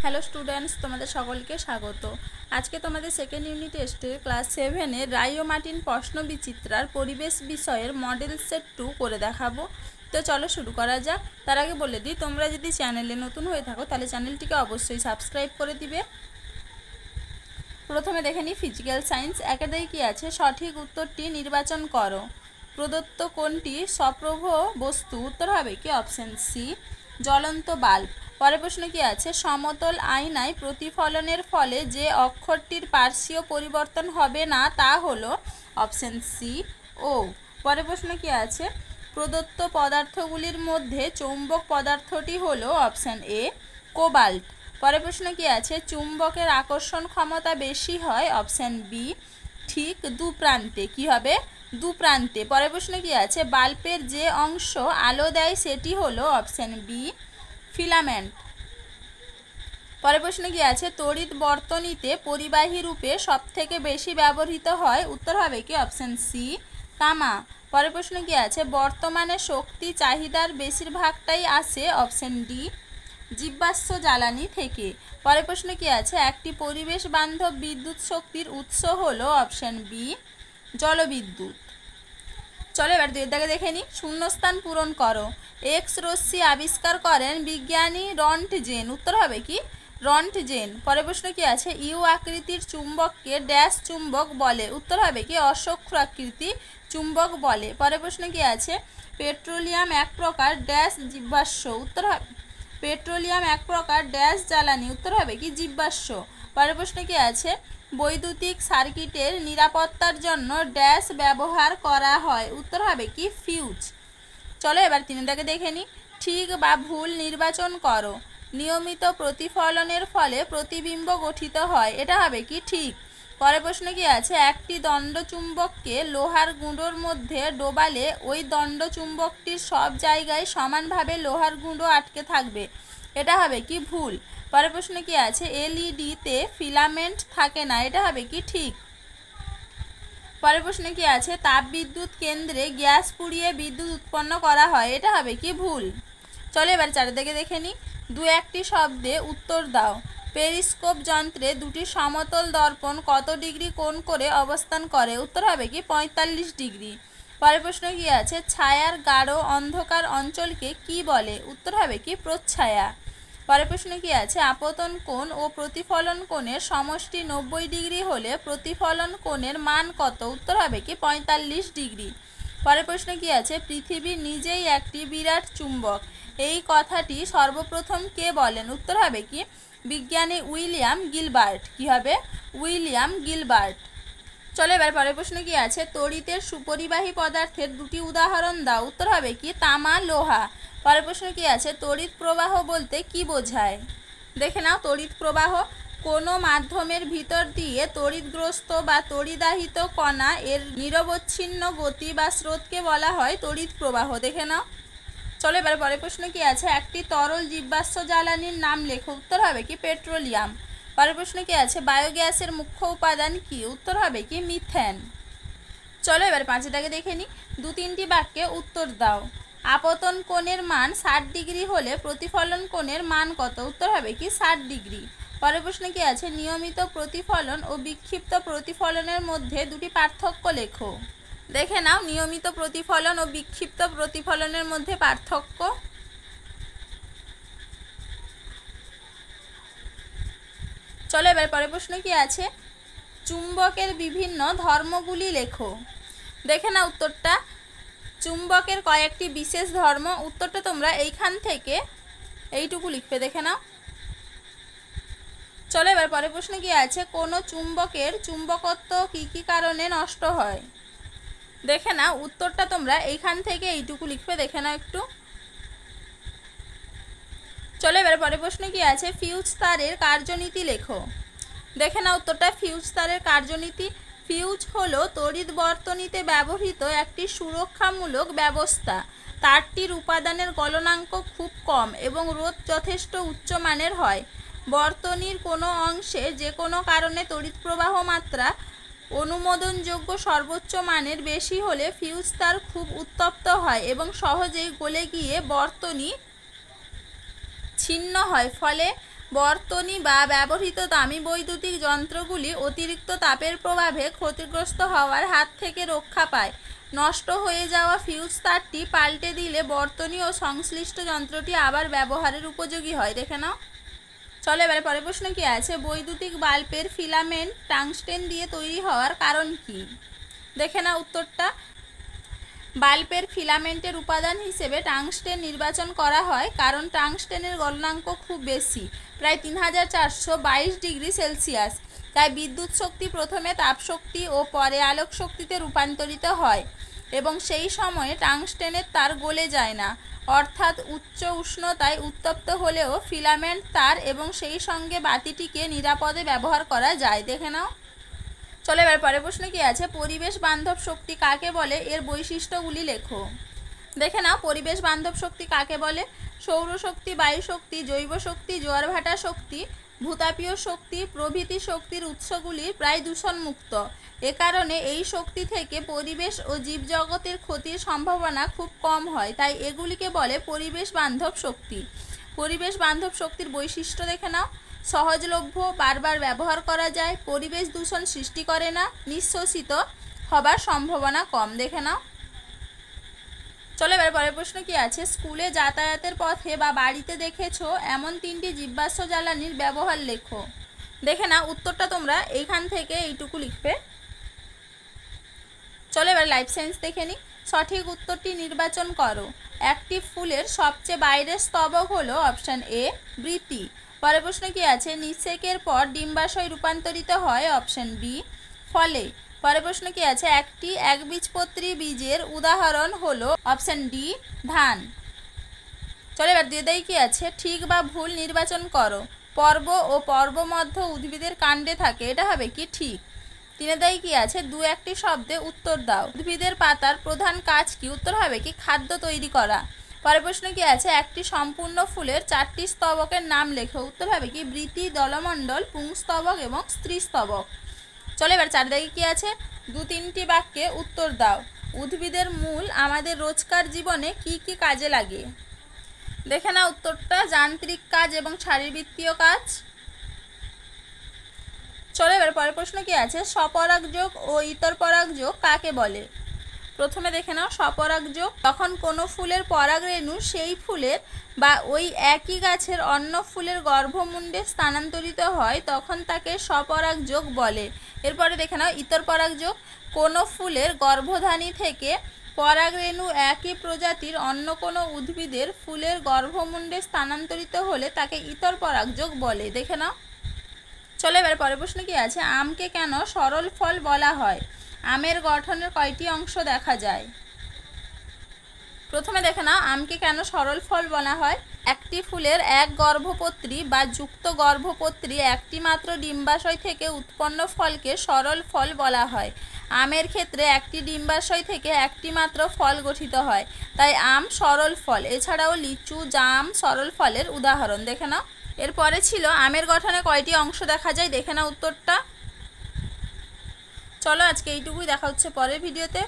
Hello students, তোমাদের সকলকে স্বাগত। আজকে তোমাদের সেকেন্ড ইউনিট টেস্টে ক্লাস 7-এ রাইও মার্টিন প্রশ্ন বিচিত্রার পরিবেশ বিষয়ের মডেল সেট 2 করে দেখাবো। তো চলো শুরু করা যাক। তার আগে বলে দিই, তোমরা যদি চ্যানেলে নতুন হয়ে থাকো তাহলে চ্যানেলটিকে অবশ্যই সাবস্ক্রাইব করে দিবে। প্রথমে দেখে নিই ফিজিক্যাল সায়েন্স। একেদাই কি আছে, সঠিক উত্তরটি নির্বাচন করো। প্রদত্ত কোনটি সপ্রভ বস্তু? উত্তর হবে কি অপশন সি, জ্বলন্ত বাল্ব। পরের প্রশ্ন কি আছে, সমতল আয়নায় প্রতিফলনের ফলে যে অক্ষরটির পার্শ্বীয় পরিবর্তন হবে না তা হলো অপশন সি ও। পরের প্রশ্ন কি আছে, প্রদত্ত পদার্থগুলির মধ্যে চৌম্বক পদার্থটি হলো অপশন এ কোবাল্ট। পরের প্রশ্ন কি আছে, চুম্বকের আকর্ষণ ক্ষমতা বেশি হয় অপশন বি ঠিক দু প্রান্তে। কি হবে? দু প্রান্তে। পরের প্রশ্ন কি আছে, বাল্বের যে অংশ আলো দেয় সেটি হলো অপশন বি ফিলামেন্ট। পরের প্রশ্ন কি আছে, তড়িৎ বর্তনীতে পরিবাহী রূপে সবথেকে বেশি ব্যবহৃত হয়? উত্তর হবে কি অপশন সি তামা। পরের প্রশ্ন কি আছে, বর্তমানে শক্তি চাহিদার বেশিরভাগটাই আসে অপশন ডি জীবাশ্ম জ্বালানি থেকে। পরের প্রশ্ন কি আছে, একটি পরিবেশ বান্ধব বিদ্যুৎ শক্তির উৎস হলো অপশন বি জলবিদ্যুৎ। চলো এবার দুইটাকে দেখে নিই। শূন্যস্থান পূরণ করো। এক্স রশ্মি আবিষ্কার করেন বিজ্ঞানী রন্টজেন। উত্তর হবে কি রন্টজেন। পরের প্রশ্ন কি আছে, ইউ আকৃতির চুম্বককে ড্যাশ চুম্বক বলে? উত্তর হবে কি অশ্বক্ষাকৃতি চুম্বক বলে। পরের প্রশ্ন কি আছে, পেট্রোলিয়াম এক প্রকার ড্যাশ জীবাশ্ম? উত্তর হবে পেট্রোলিয়াম এক প্রকার ড্যাশ জ্বালানি। উত্তর হবে কি জীবাশ্ম। পরের প্রশ্ন কি আছে, বৈদ্যুতিক সার্কিটের নিরাপত্তার জন্য ড্যাশ ব্যবহার করা হয়? উত্তর হবে কি ফিউজ। চলো এবার তিনটাকে দেখে নিই। ঠিক বা ভুল নির্বাচন করো। নিয়মিত প্রতিফলনের ফলে প্রতিবিম্ব গঠিত হয়, এটা হবে কি ঠিক। পরের প্রশ্ন কি আছে, একটি দণ্ডচুম্বককে লোহার গুঁড়োর মধ্যে ডোবালে ওই দণ্ডচুম্বকটির সব জায়গায় সমানভাবে লোহার গুঁড়ো আটকে থাকবে, এটা হবে কি ভুল। পরের প্রশ্ন কি আছে, এলইডিতে ফিলামেন্ট থাকে না, এটা হবে কি ঠিক। পরের প্রশ্ন কি আছে, তাপবিদ্যুৎ কেন্দ্রে গ্যাস পুড়িয়ে বিদ্যুৎ উৎপন্ন করা হয়, এটা হবে কি ভুল। চলো এবার চারিদিকে দেখে নিই। দু একটি শব্দে উত্তর দাও। পেরিস্কোপ যন্ত্রে দুটি সমতল দর্পণ কত ডিগ্রি কোণ করে অবস্থান করে? উত্তর হবে কি 45 ডিগ্রি। পরের প্রশ্ন কি আছে, ছায়ার গাঢ় অন্ধকার অঞ্চলকে কি বলে? উত্তর হবে কি প্রচ্ছায়া। পরের প্রশ্ন কি আছে, আপতন কোণ ও প্রতিফলন কোণের সমষ্টি 90 ডিগ্রি হলে প্রতিফলন কোণের মান কত? উত্তর হবে কি 45 ডিগ্রি। পরের প্রশ্ন কি আছে, পৃথিবী নিজেই একটি বিরাট চুম্বক, এই কথাটি সর্বপ্রথম কে বলেন? উত্তর হবে কি বিজ্ঞানী উইলিয়াম গিলবার্ট। কি হবে? William Gilbert. চলো এবার পরের প্রশ্ন কি আছে, তড়িতের সুপরিবাহী পদার্থের দুটি উদাহরণ দাও। উত্তর হবে কি তামা লোহা। পরের প্রশ্ন কি আছে, তড়িৎ প্রবাহ বলতে কি বোঝায়? দেখে নাও। তড়িৎ প্রবাহ কোনো মাধ্যমের ভিতর দিয়ে তড়িৎগ্রস্ত বা তড়িদাহিত কণা এর নিরবচ্ছিন্ন গতি বা স্রোতকে বলা হয় তড়িৎ প্রবাহ। দেখে নাও। চলো এবার পরের প্রশ্ন কি আছে, একটি তরল জীবাশ্ম জ্বালানির নাম লেখো। উত্তর হবে কি পেট্রোলিয়াম। পরের প্রশ্ন কি আছে, বায়োগ্যাসের মুখ্য উপাদান কি? উত্তর হবে কি মিথেন। চলো এবার পাঁচটাকে দেখে নিই। দু তিনটি বাক্যে উত্তর দাও। আপতন কোণের মান 60 ডিগ্রি হলে প্রতিফলন কোণের মান কত? উত্তর হবে কি 60 ডিগ্রি। পরের প্রশ্ন কি আছে, নিয়মিত প্রতিফলন ও বিক্ষিপ্ত প্রতিফলনের মধ্যে দুটি পার্থক্য লেখো। দেখে নাও। নিয়মিত প্রতিফলন ও বিক্ষিপ্ত প্রতিফলনের মধ্যে পার্থক্য। চলো এবার পরের প্রশ্ন কি আছে, চুম্বকের বিভিন্ন ধর্মগুলি লেখো। দেখে নাও উত্তরটা। চুম্বকের কয়েকটি বিশেষ ধর্ম, উত্তরটা তোমরা এইখান থেকে এইটুকু লিখবে। দেখে নাও। চলো এবার পরের প্রশ্ন কি আছে, কোনো চুম্বকের চুম্বকত্ব কি কি কারণে নষ্ট হয়? দেখে নাও উত্তরটা তোমরা এইখান থেকে এইটুকু লিখবে। দেখে নাও একটু। চলো এবার পরের প্রশ্ন কি আছে, ফিউজ তারের কার্যনীতি লেখো। দেখে নাও উত্তরটা। ফিউজ তারের কার্যনীতি, ফিউজ হলো তড়িৎ বর্তনীতে ব্যবহৃত একটি সুরক্ষামূলক ব্যবস্থা। তারটির উপাদানের গলনাঙ্ক খুব কম এবং রোধ যথেষ্ট উচ্চমানের হয়। বর্তনীর কোনো অংশে যে কোনো কারণে তড়িৎ প্রবাহ মাত্রা অনুমোদনযোগ্য সর্বোচ্চ মানের বেশি হলে ফিউজ তার খুব উত্তপ্ত হয় এবং সহজেই গলে গিয়ে বর্তনী ছিন্ন হয়, ফলে বর্তনী বা ব্যবহৃত দামি বৈদ্যুতিক যন্ত্রগুলি অতিরিক্ত তাপের প্রভাবে ক্ষতিগ্রস্ত হওয়ার হাত থেকে রক্ষা পায়। নষ্ট হয়ে যাওয়া ফিউজ তারটি পাল্টে দিলে বর্তনী ও সংশ্লিষ্ট যন্ত্রটি আবার ব্যবহারের উপযোগী হয়। দেখে নাও। চলো এবারে পরের প্রশ্ন কি আছে, বৈদ্যুতিক বাল্বের ফিলামেন্ট টাংস্টেন দিয়ে তৈরি হওয়ার কারণ কি? দেখে নাও উত্তরটা। বাল্বের ফিলামেন্টের উপাদান হিসেবে টাংস্টেন নির্বাচন করা হয় কারণ টাংস্টেনের গলনাঙ্ক খুব বেশি, প্রায় 3422 ডিগ্রি সেলসিয়াস। তাই বিদ্যুৎ শক্তি প্রথমে তাপশক্তি ও পরে আলোক শক্তিতে রূপান্তরিত হয় এবং সেই সময়ে টাংস্টেনের তার গলে যায় না, অর্থাৎ উচ্চ উষ্ণতায় উত্তপ্ত হলেও ফিলামেন্ট তার এবং সেই সঙ্গে বাতিটিকে নিরাপদে ব্যবহার করা যায়। দেখে নাও। চলো এবার পরের প্রশ্ন কি আছে, পরিবেশ বান্ধব শক্তি কাকে বলে, এর বৈশিষ্ট্যগুলি লেখো। দেখে নাও, পরিবেশ বান্ধব শক্তি কাকে বলে। সৌরশক্তি, বায়ু শক্তি, জৈব শক্তি, জোয়ার ভাটা শক্তি, ভূতাপীয় শক্তি প্রভৃতি শক্তির উৎসগুলি প্রায় দূষণমুক্ত। এ কারণে এই শক্তি থেকে পরিবেশ ও জীবজগতের ক্ষতির সম্ভাবনা খুব কম হয়, তাই এগুলিকে বলে পরিবেশ বান্ধব শক্তি। পরিবেশ বান্ধব শক্তির বৈশিষ্ট্য দেখে নাও। সহজলভ্য, বারবার ব্যবহার করা যায়, পরিবেশ দূষণ সৃষ্টি করে না, নিঃশ্বসিত হবার সম্ভাবনা কম। দেখে নাও। চলো এবার পরের প্রশ্ন কি আছে, স্কুলে যাতায়াতের পথে বা বাড়িতে দেখেছো এমন 3টি জীবাশ্ম জ্বালানির ব্যবহার লেখো। দেখে নাও উত্তরটা তোমরা এইখান থেকে এইটুকু লিখবে। চলো এবার লাইফ সায়েন্স দেখে নিই। সঠিক উত্তরটি নির্বাচন করো। একটি ফুলের সবচেয়ে বাইরের স্তবক হলো অপশান এ বৃতি। পরের প্রশ্ন কি আছে, নিষেকের পর ডিম্বাশয় রূপান্তরিত হয় অপশান বি ফলে। পরের প্রশ্ন কি আছে, একটি একবীজপত্রী বীজের উদাহরণ হলো অপশান ডি ধান। চলো এবার দুই কি আছে, ঠিক বা ভুল নির্বাচন করো। পর্ব ও পর্বমধ্য উদ্ভিদের কাণ্ডে থাকে, এটা হবে কি ঠিক। 3 কি আছে, দু একটি শব্দে উত্তর দাও। উদ্ভিদের পাতার প্রধান কাজ কি, উত্তর হবে কি খাদ্য তৈরি করা। পরের প্রশ্ন কি আছে, একটি সম্পূর্ণ ফুলের 4টি স্তবকের নাম লেখো। উত্তর হবে কি বৃতি, দলমণ্ডল, পুংস্তবক এবং স্ত্রীস্তবক। চলো এবার 4 কি আছে, 2-3টি বাক্যে উত্তর দাও। উদ্ভিদের মূল আমাদের রোজকার জীবনে কি কি কাজে লাগে। দেখে না উত্তরটা, যান্ত্রিক কাজ এবং শারীরবৃত্তীয় কাজ। চলো এবার পরের প্রশ্ন কি আছে, স্বপরাগযোগ ও ইতর পরাগযোগ কাকে বলে। প্রথমে দেখে নাও, স্বপরাগযোগ যখন কোনো ফুলের পরাগরেণু সেই ফুলের বা ওই একই গাছের অন্য ফুলের গর্ভমুণ্ডে স্থানান্তরিত হয় তখন তাকে স্বপরাগযোগ বলে। এরপরে দেখে নাও ইতর পরাগযোগ, কোনো ফুলের গর্ভধানী থেকে পরাগরেণু একই প্রজাতির অন্য কোনো উদ্ভিদের ফুলের গর্ভমুণ্ডে স্থানান্তরিত হলে তাকে ইতর পরাগযোগ বলে। দেখে নাও। চলো এবার পরের প্রশ্ন কি আছে, আমকে কেন সরল ফল বলা হয়। আমের গঠনের কয়টি অংশ দেখা যায়। প্রথমে দেখে নাও, আমকে কেন সরল ফল বলা হয়। একটি ফুলের এক গর্ভপত্রী বা যুক্ত গর্ভপত্রী একটি মাত্র ডিম্বাশয় থেকে উৎপন্ন ফলকে সরল ফল বলা হয়। আমের ক্ষেত্রে একটি ডিম্বাশয় থেকে একটি মাত্র ফল গঠিত হয়, তাই আম সরল ফল। এছাড়াও লিচু, জাম সরল ফলের উদাহরণ। দেখে নাও। এরপরে ছিল আমের গঠনে কয়টি অংশ দেখা যায়, দেখে নাও উত্তরটা। চলো আজকে এইটুকুই, দেখা হচ্ছে পরের ভিডিওতে।